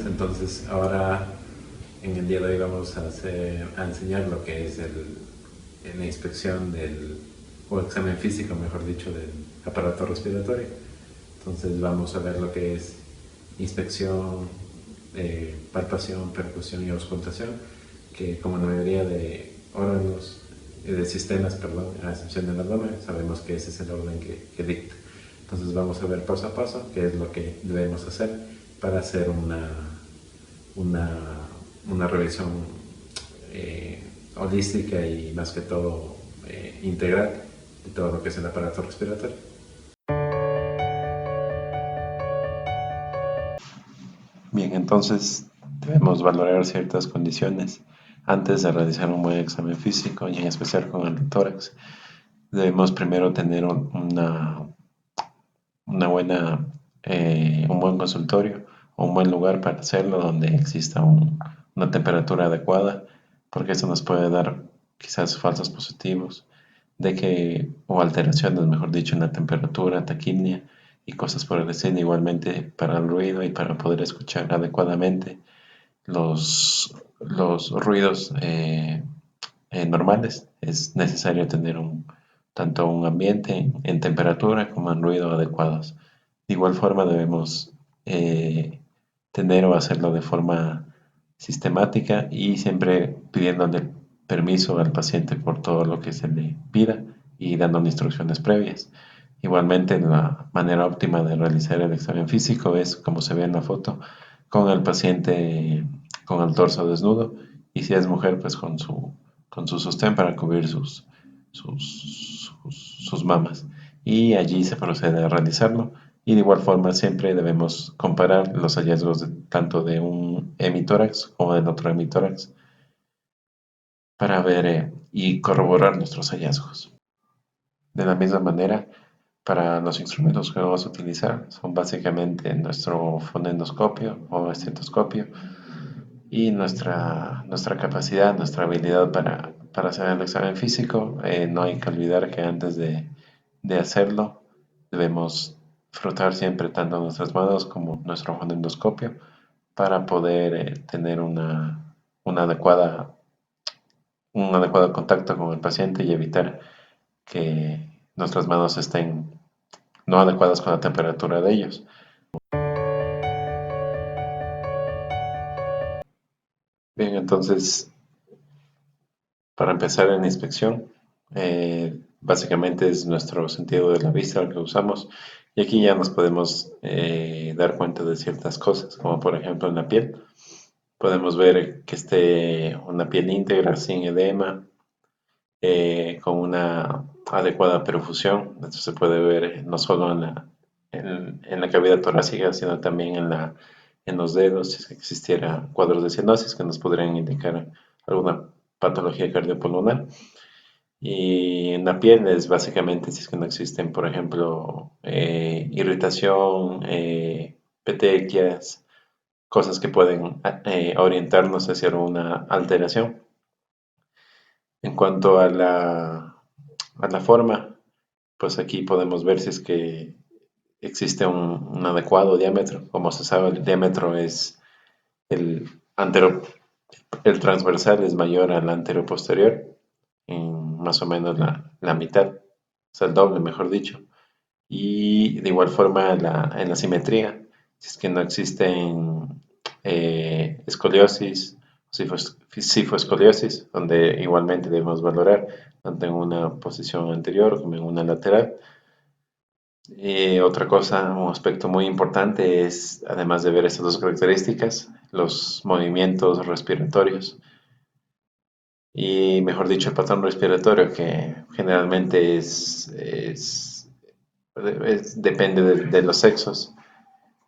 Entonces ahora en el día de hoy vamos a enseñar lo que es la inspección o examen físico, mejor dicho, del aparato respiratorio. Entonces vamos a ver lo que es inspección, palpación, percusión y auscultación, que como la mayoría de órganos, de sistemas, perdón, a excepción del abdomen, sabemos que ese es el orden que dicta. Entonces vamos a ver paso a paso qué es lo que debemos hacer para hacer una, una revisión holística y más que todo integral de todo lo que es el aparato respiratorio. Bien, entonces debemos valorar ciertas condiciones antes de realizar un buen examen físico y en especial con el tórax. Debemos primero tener un buen consultorio o un buen lugar para hacerlo donde exista una temperatura adecuada, porque eso nos puede dar quizás falsos positivos o alteraciones, mejor dicho, en la temperatura, taquimia y cosas por el estilo. Igualmente para el ruido y para poder escuchar adecuadamente los ruidos normales. Es necesario tener tanto un ambiente en temperatura como en ruido adecuados. De igual forma debemos tener o hacerlo de forma sistemática y siempre pidiéndole permiso al paciente por todo lo que se le pida y dándole instrucciones previas. Igualmente, la manera óptima de realizar el examen físico es, como se ve en la foto, con el paciente con el torso desnudo y si es mujer, pues con su sostén para cubrir sus mamas. Y allí se procede a realizarlo. Y de igual forma siempre debemos comparar los hallazgos tanto de un hemitórax como del otro hemitórax para ver y corroborar nuestros hallazgos. De la misma manera, para los instrumentos que vamos a utilizar son básicamente nuestro fonendoscopio o estetoscopio y nuestra capacidad, nuestra habilidad para hacer el examen físico. No hay que olvidar que antes de hacerlo debemos frotar siempre tanto nuestras manos como nuestro fonendoscopio para poder tener un adecuado contacto con el paciente y evitar que nuestras manos estén no adecuadas con la temperatura de ellos. Bien, entonces, para empezar en la inspección, básicamente es nuestro sentido de la vista el que usamos y aquí ya nos podemos dar cuenta de ciertas cosas, como por ejemplo en la piel. Podemos ver que esté una piel íntegra, sin edema, con una adecuada perfusión. Esto se puede ver no solo en la cavidad torácica, sino también en los dedos, si existiera cuadros de cianosis que nos podrían indicar alguna patología cardiopulmonar. Y en la piel es básicamente si es que no existen, por ejemplo, irritación, petequias, cosas que pueden orientarnos hacia una alteración. En cuanto a la forma, pues aquí podemos ver si es que existe un adecuado diámetro. Como se sabe, el diámetro es el antero, el transversal es mayor al anteroposterior, en más o menos la mitad, o sea, el doble, mejor dicho. Y de igual forma en la simetría, si es que no existen escoliosis, cifoescoliosis, donde igualmente debemos valorar tanto en una posición anterior como en una lateral. Otra cosa, un aspecto muy importante es, además de ver estas dos características, los movimientos respiratorios y, mejor dicho, el patrón respiratorio, que generalmente depende de los sexos.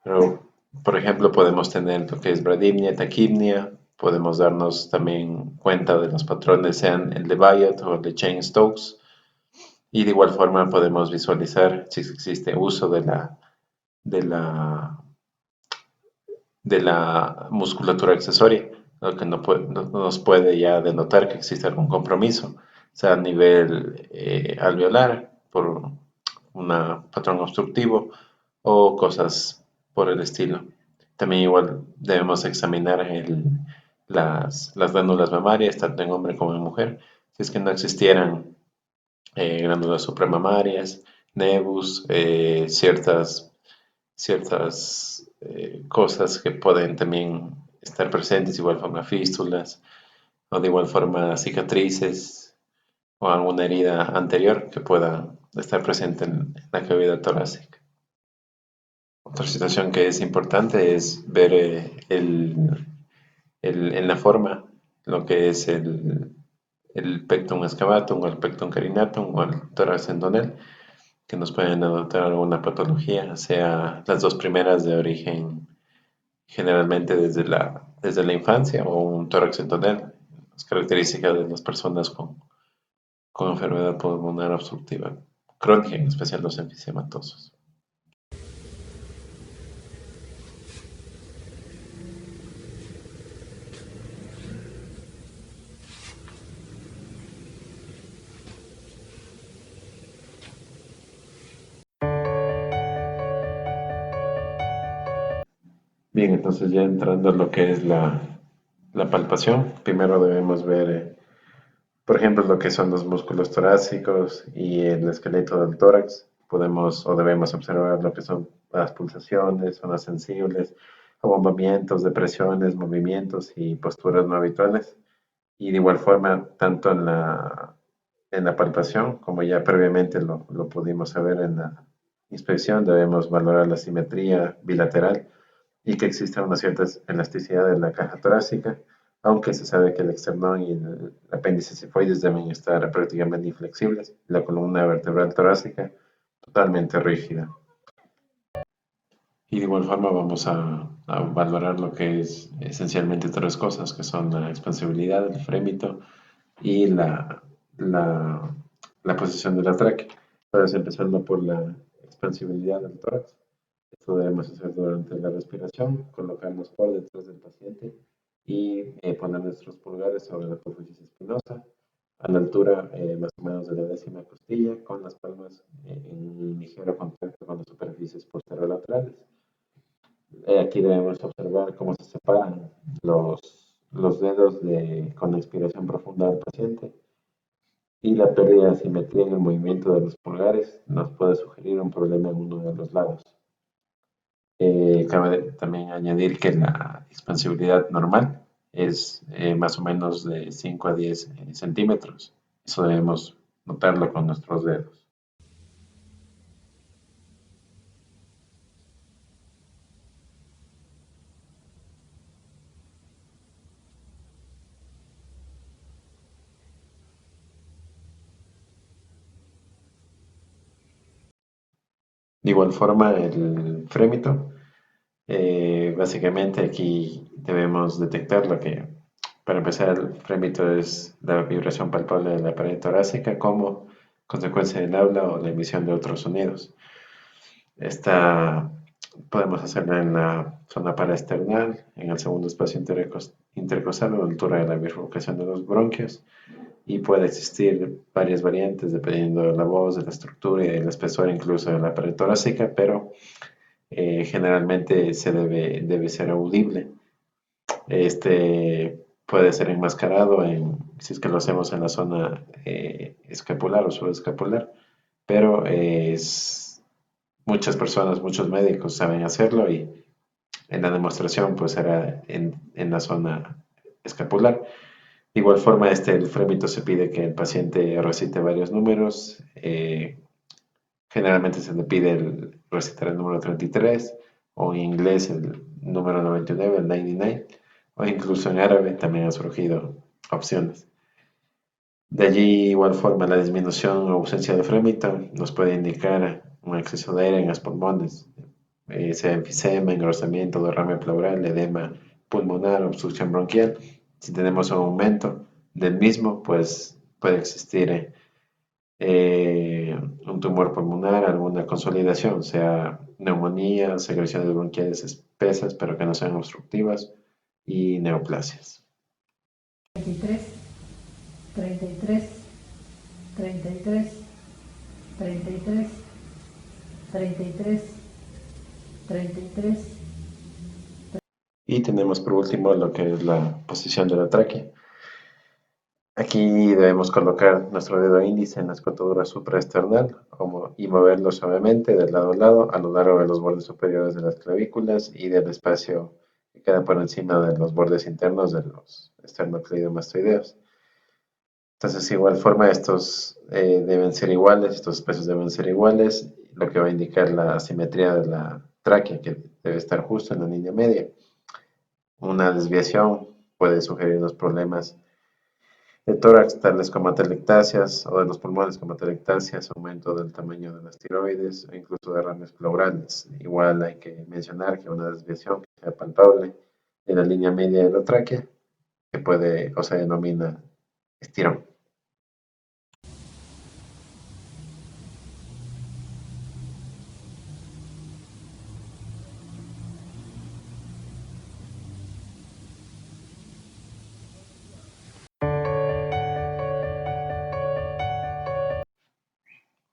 Pero, por ejemplo, podemos tener lo que es bradimnia, taquipnia, podemos darnos también cuenta de los patrones, sean el de Bayat o el de Cheyne-Stokes, y de igual forma podemos visualizar si existe uso de la, de la musculatura accesoria, lo que nos puede ya denotar que existe algún compromiso, sea a nivel alveolar, por un patrón obstructivo o cosas por el estilo. También igual debemos examinar las glándulas mamarias, tanto en hombre como en mujer. Si es que no existieran glándulas supramamarias, nevus, ciertas cosas que pueden también estar presentes, de igual forma fístulas, o de igual forma cicatrices, o alguna herida anterior que pueda estar presente en la cavidad torácica. Otra situación que es importante es ver en la forma lo que es el pectum excavatum o el pectum carinatum o el tórax endonel, que nos pueden denotar alguna patología, sea las dos primeras de origen generalmente desde la infancia o un tórax endonel, las características de las personas con enfermedad pulmonar obstructiva crónica, en especial los enfisematosos. Bien, entonces ya entrando a lo que es la palpación, primero debemos ver, por ejemplo, lo que son los músculos torácicos y el esqueleto del tórax. Podemos o debemos observar lo que son las pulsaciones, zonas sensibles, abombamientos, depresiones, movimientos y posturas no habituales. Y de igual forma, tanto en la palpación, como ya previamente lo pudimos saber en la inspección, debemos valorar la simetría bilateral y que exista una cierta elasticidad de la caja torácica, aunque se sabe que el esternón y el apéndice cifoides deben estar prácticamente inflexibles, la columna vertebral torácica totalmente rígida. Y de igual forma vamos a valorar lo que es esencialmente tres cosas, que son la expansibilidad, el frémito y la, la posición de la tráquea. Entonces, empezando por la expansibilidad del tórax. Esto debemos hacer durante la respiración, colocarnos por detrás del paciente y poner nuestros pulgares sobre la apófisis espinosa, a la altura más o menos de la décima costilla, con las palmas en un ligero contacto con las superficies posterolaterales. Aquí debemos observar cómo se separan los dedos con la inspiración profunda del paciente, y la pérdida de simetría en el movimiento de los pulgares nos puede sugerir un problema en uno de los lados. Cabe también añadir que la expansibilidad normal es más o menos de 5 a 10 centímetros. Eso debemos notarlo con nuestros dedos. De igual forma, el frémito, básicamente aquí debemos detectar lo que, para empezar, el frémito es la vibración palpable de la pared torácica como consecuencia del habla o la emisión de otros sonidos. Esta podemos hacerla en la zona paraesternal, en el segundo espacio intercostal a la altura de la bifurcación de los bronquios, y puede existir varias variantes dependiendo de la voz, de la estructura y del espesor incluso de la pared torácica, pero generalmente debe ser audible. Este puede ser enmascarado si es que lo hacemos en la zona escapular o subescapular, pero muchas personas, muchos médicos saben hacerlo y en la demostración pues era en la zona escapular. De igual forma, el frémito se pide que el paciente recite varios números. Generalmente se le pide recitar el número 33 o en inglés el número 99, el 99, o incluso en árabe también han surgido opciones. De allí, igual forma, la disminución o ausencia de frémito nos puede indicar un exceso de aire en los pulmones, sea enfisema, engrosamiento, derrame pleural, edema pulmonar, obstrucción bronquial. Si tenemos un aumento del mismo, pues puede existir un tumor pulmonar, alguna consolidación, sea neumonía, secreciones bronquiales espesas pero que no sean obstructivas y neoplasias. 33, 33, 33, 33, 33, 33, Y tenemos por último lo que es la posición de la tráquea. Aquí debemos colocar nuestro dedo índice en la escotadura supraesternal y moverlo suavemente de lado a lado a lo largo de los bordes superiores de las clavículas y del espacio que queda por encima de los bordes internos de los esternocleidomastoideos. Entonces, de igual forma, estos deben ser iguales, estos espacios deben ser iguales, lo que va a indicar la simetría de la tráquea, que debe estar justo en la línea media. Una desviación puede sugerirnos problemas de tórax, tales como atelectasias, o de los pulmones como atelectasias, aumento del tamaño de las tiroides, o incluso derrames pleurales. Igual hay que mencionar que una desviación que sea palpable en la línea media de la tráquea, que puede o se denomina estirón.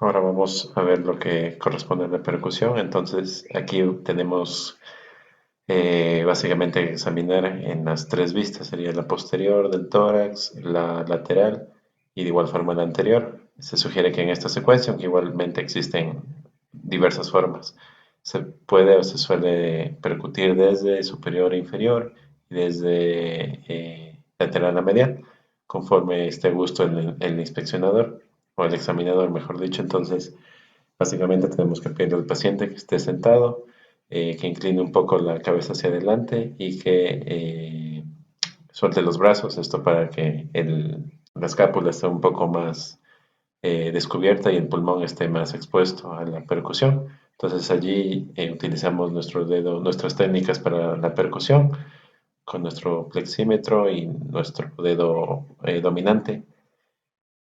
Ahora vamos a ver lo que corresponde a la percusión. Entonces, aquí tenemos básicamente examinar en las tres vistas. Sería la posterior del tórax, la lateral y de igual forma la anterior. Se sugiere que en esta secuencia, aunque igualmente existen diversas formas, se puede o se suele percutir desde superior a inferior y desde lateral a medial, conforme esté a gusto el inspeccionador o el examinador, mejor dicho. Entonces, básicamente tenemos que pedirle al paciente que esté sentado, que incline un poco la cabeza hacia adelante y que suelte los brazos, esto para que la escápula esté un poco más descubierta y el pulmón esté más expuesto a la percusión. Entonces allí utilizamos nuestro dedo, nuestras técnicas para la percusión con nuestro plexímetro y nuestro dedo dominante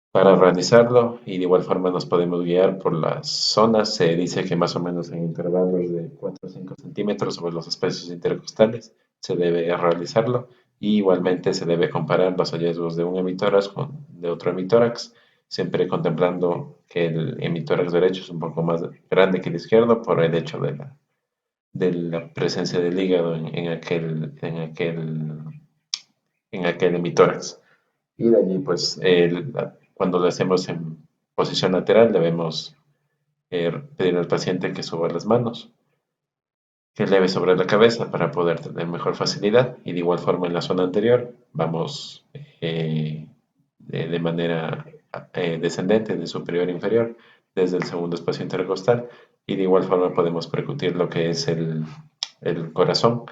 para realizarlo, y de igual forma nos podemos guiar por las zonas. Se dice que más o menos en intervalos de 4 o 5 centímetros sobre los espacios intercostales se debe realizarlo, y igualmente se debe comparar los hallazgos de un hemitórax con de otro hemitórax, siempre contemplando que el hemitórax derecho es un poco más grande que el izquierdo por el hecho de la presencia del hígado en aquel hemitórax. Y de allí, pues, cuando lo hacemos en posición lateral, debemos pedir al paciente que suba las manos, que eleve sobre la cabeza para poder tener mejor facilidad. Y de igual forma en la zona anterior, vamos de manera descendente, de superior a inferior, desde el segundo espacio intercostal. Y de igual forma podemos percutir lo que es el corazón,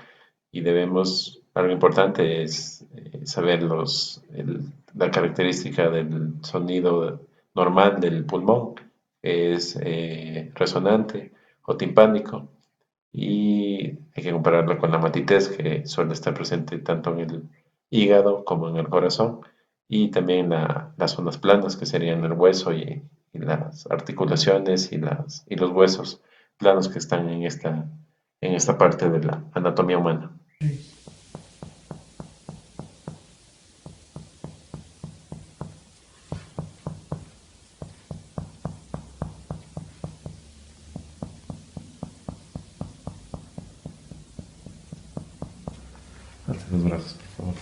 y debemos, algo importante es saber la característica del sonido normal del pulmón, que es resonante o timpánico, y hay que compararlo con la matitez, que suele estar presente tanto en el hígado como en el corazón, y también las zonas planas, que serían el hueso y las articulaciones y los huesos planos que están en esta parte de la anatomía humana. Alza los brazos, por favor.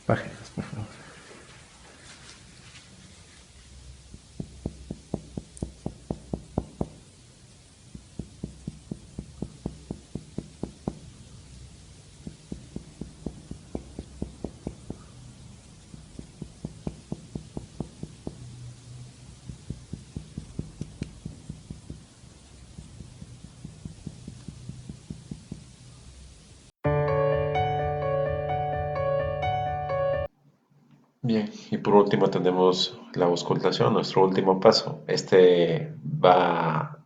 Bájenlas, por favor. Bien, y por último tenemos la auscultación, nuestro último paso. Este va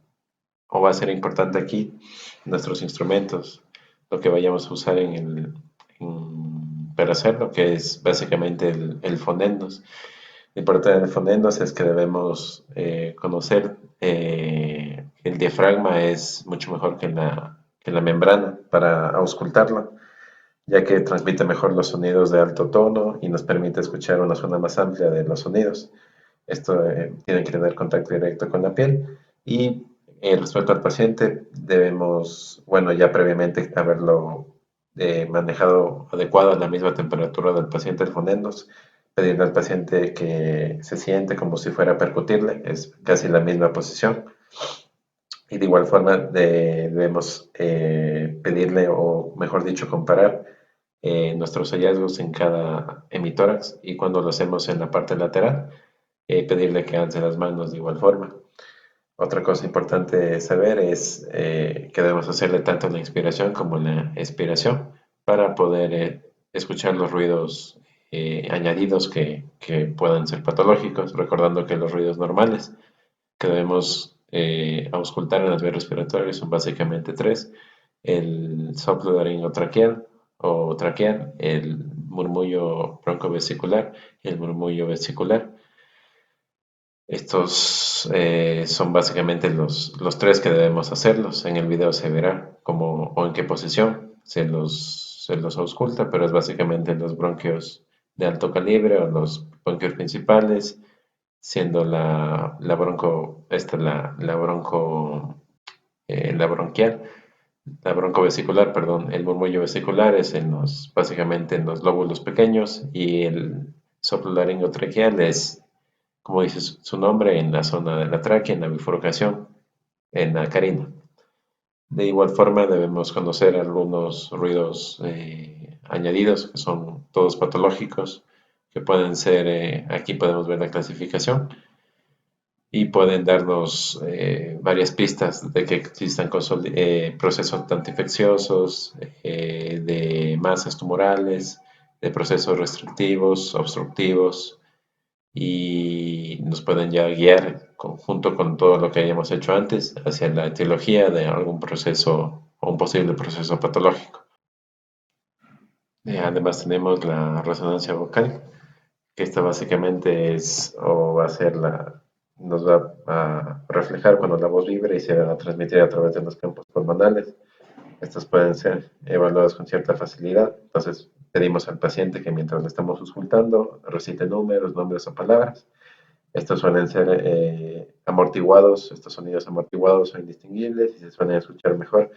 o va a ser importante aquí nuestros instrumentos, lo que vayamos a usar para hacerlo, que es básicamente el fonendos. Lo importante del fonendos es que debemos conocer que el diafragma es mucho mejor que la membrana para auscultarlo, ya que transmite mejor los sonidos de alto tono y nos permite escuchar una zona más amplia de los sonidos. Esto tiene que tener contacto directo con la piel y respecto al paciente debemos, bueno, ya previamente haberlo manejado adecuado a la misma temperatura del paciente el fonendos, pedirle al paciente que se siente como si fuera a percutirle, es casi la misma posición. Y de igual forma debemos pedirle, o mejor dicho, comparar nuestros hallazgos en cada hemitórax y cuando lo hacemos en la parte lateral, pedirle que alce las manos de igual forma. Otra cosa importante saber es que debemos hacerle tanto la inspiración como la expiración para poder escuchar los ruidos añadidos que puedan ser patológicos, recordando que los ruidos normales que debemos auscultar en las vías respiratorias son básicamente tres: el soplo laringotraqueal o traqueal, el murmullo broncovesicular y el murmullo vesicular. Estos son básicamente los tres que debemos hacerlos. En el video se verá cómo o en qué posición se los ausculta, pero es básicamente los bronquios de alto calibre o los bronquios principales, siendo la bronco, esta la bronco, la bronquial, la broncovesicular, perdón, el murmullo vesicular es básicamente en los lóbulos pequeños y el soplo laringotraqueal es, como dice su nombre, en la zona de la tráquea, en la bifurcación, en la carina. De igual forma debemos conocer algunos ruidos añadidos que son todos patológicos, que pueden ser, aquí podemos ver la clasificación, y pueden darnos varias pistas de que existan procesos antiinfecciosos, de masas tumorales, de procesos restrictivos, obstructivos, y nos pueden ya guiar junto con todo lo que hayamos hecho antes hacia la etiología de algún proceso o un posible proceso patológico. Además tenemos la resonancia vocal, que esta básicamente es o va a ser nos va a reflejar cuando la voz vibra y se va a transmitir a través de los campos pulmonales. Estos pueden ser evaluados con cierta facilidad, entonces pedimos al paciente que mientras le estamos auscultando recite números, nombres o palabras. Estos suelen ser amortiguados, estos sonidos amortiguados son indistinguibles y se suelen escuchar mejor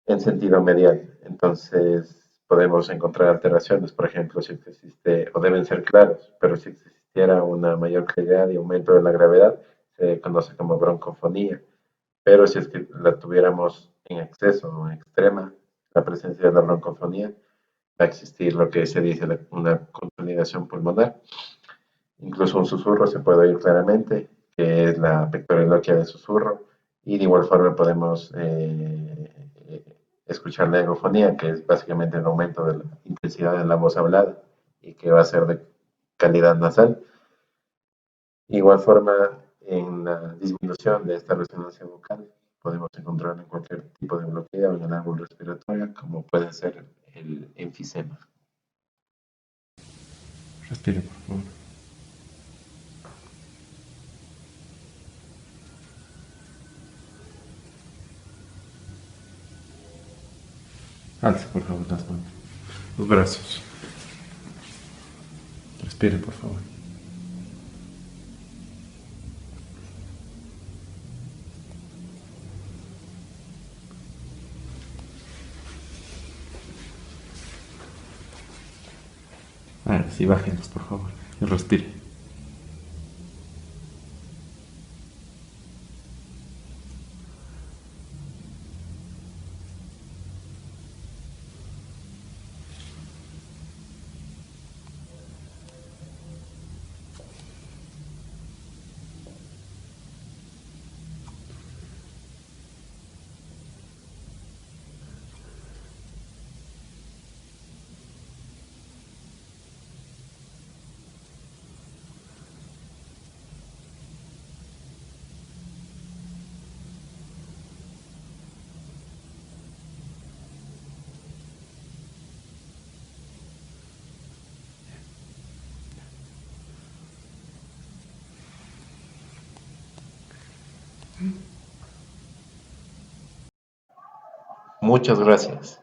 en sentido medial. Entonces podemos encontrar alteraciones, por ejemplo, si existe, o deben ser claros, pero si existiera una mayor claridad y aumento de la gravedad, se conoce como broncofonía. Pero si es que la tuviéramos en exceso o en extrema, la presencia de la broncofonía, va a existir lo que se dice una consolidación pulmonar. Incluso un susurro se puede oír claramente, que es la pectoriloquia de susurro, y de igual forma podemos escuchar la egofonía, que es básicamente el aumento de la intensidad de la voz hablada y que va a ser de calidad nasal. De igual forma, en la disminución de esta resonancia vocal, podemos encontrar en cualquier tipo de bloqueo en el árbol respiratorio, como puede ser el enfisema. Respire, por favor. Alce, por favor, las manos. Los brazos. Respire, por favor. Ahora sí, bájenlos, por favor. Y respire. Muchas gracias.